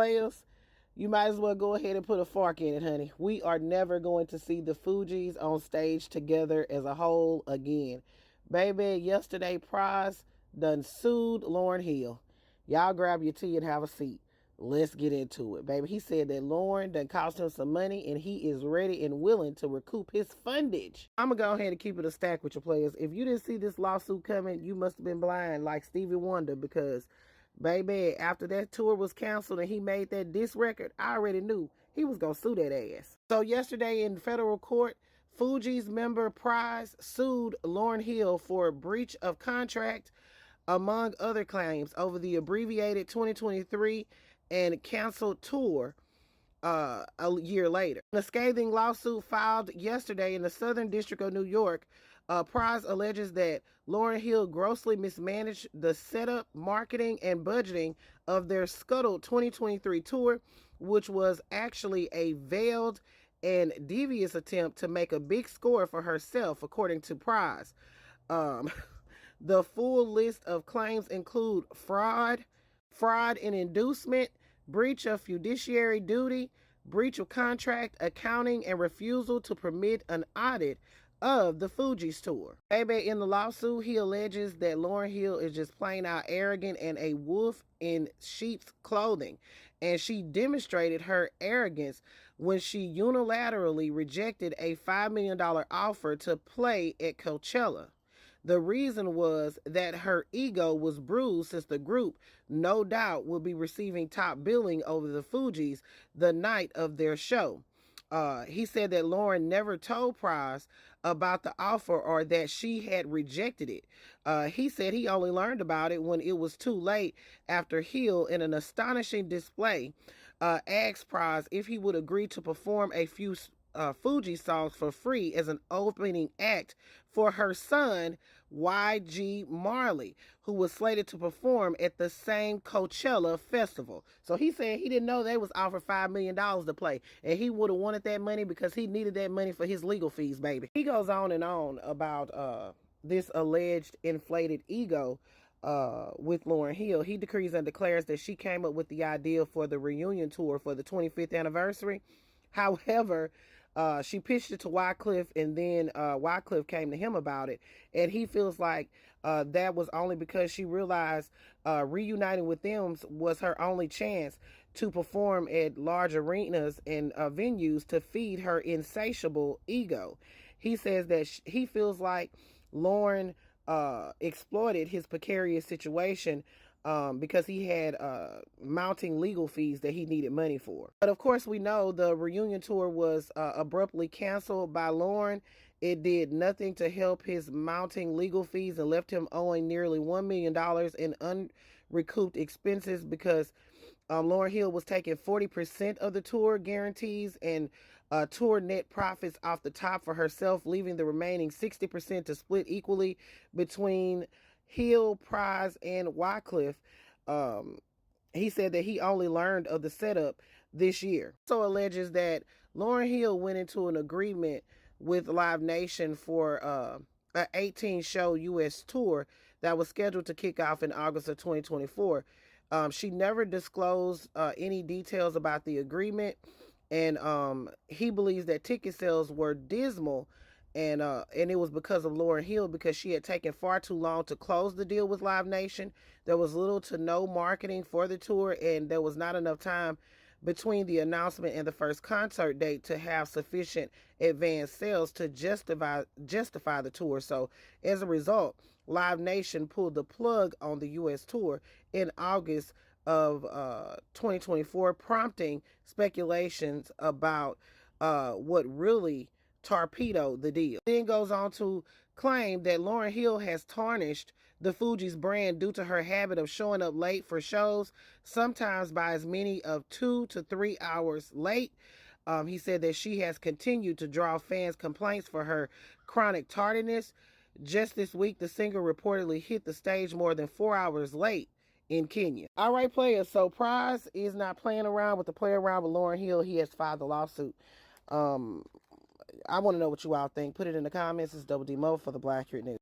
players, you might as well go ahead and put a fork in it, honey. We are never going to see the Fugees on stage together as a whole again. Baby, yesterday, Pras done sued Lauryn Hill. Y'all grab your tea and have a seat. Let's get into it, baby. He said that Lauryn done cost him some money and he is ready and willing to recoup his fundage. I'm going to go ahead and keep it a stack with your players. If you didn't see this lawsuit coming, you must have been blind like Stevie Wonder, because baby, after that tour was canceled and he made that diss record, I already knew he was going to sue that ass. So yesterday in federal court, Fugees member Pras sued Lauryn Hill for breach of contract, among other claims, over the abbreviated 2023 and canceled tour a year later. In a scathing lawsuit filed yesterday in the Southern District of New York, Pras alleges that Lauryn Hill grossly mismanaged the setup, marketing, and budgeting of their scuttled 2023 tour, which was actually a veiled and devious attempt to make a big score for herself, according to Pras. The full list of claims include fraud in inducement, breach of fiduciary duty, breach of contract, accounting, and refusal to permit an audit of the Fugees tour. Baby, in the lawsuit, he alleges that Lauryn Hill is just plain out arrogant and a wolf in sheep's clothing, and she demonstrated her arrogance when she unilaterally rejected a $5 million offer to play at Coachella. The reason was that her ego was bruised, since the group, no doubt, will be receiving top billing over the Fugees the night of their show. He said that Lauryn never told Pras about the offer or that she had rejected it. He said he only learned about it when it was too late, after Hill, in an astonishing display, asked Pras if he would agree to perform a few Fugees songs for free as an opening act for her son, YG Marley, who was slated to perform at the same Coachella festival. So he said he didn't know they was offered $5 million to play, and he would have wanted that money because he needed that money for his legal fees, baby. He goes on and on about this alleged inflated ego with Lauryn Hill. He decrees and declares that she came up with the idea for the reunion tour for the 25th anniversary. However, she pitched it to Wycliffe, and then Wycliffe came to him about it, and he feels like that was only because she realized reuniting with them was her only chance to perform at large arenas and venues to feed her insatiable ego. He says that he feels like Lauryn exploited his precarious situation because he had mounting legal fees that he needed money for. But of course, we know the reunion tour was abruptly canceled by Lauryn. It did nothing to help his mounting legal fees and left him owing nearly $1 million in unrecouped expenses, because Lauryn Hill was taking 40% of the tour guarantees and tour net profits off the top for herself, leaving the remaining 60% to split equally between Hill, Pras, and Wycliffe. He said that he only learned of the setup this year. Also alleges that Lauryn Hill went into an agreement with Live Nation for an 18-show U.S. tour that was scheduled to kick off in August of 2024. She never disclosed any details about the agreement, and he believes that ticket sales were dismal, and it was because of Lauryn Hill, because she had taken far too long to close the deal with Live Nation. There was little to no marketing for the tour, and there was not enough time between the announcement and the first concert date to have sufficient advance sales to justify the tour. So as a result, Live Nation pulled the plug on the U.S. tour in August of 2024, prompting speculations about what really torpedoed the deal. Then goes on to claim that Lauryn Hill has tarnished the Fugees brand due to her habit of showing up late for shows, sometimes by as many of 2 to 3 hours late. He said that she has continued to draw fans' complaints for her chronic tardiness. Just this week, the singer reportedly hit the stage more than 4 hours late in Kenya. All right, players. So Pras is not playing around with Lauryn Hill. He has filed the lawsuit. I want to know what you all think. Put it in the comments. It's Double D Mo for the Black News.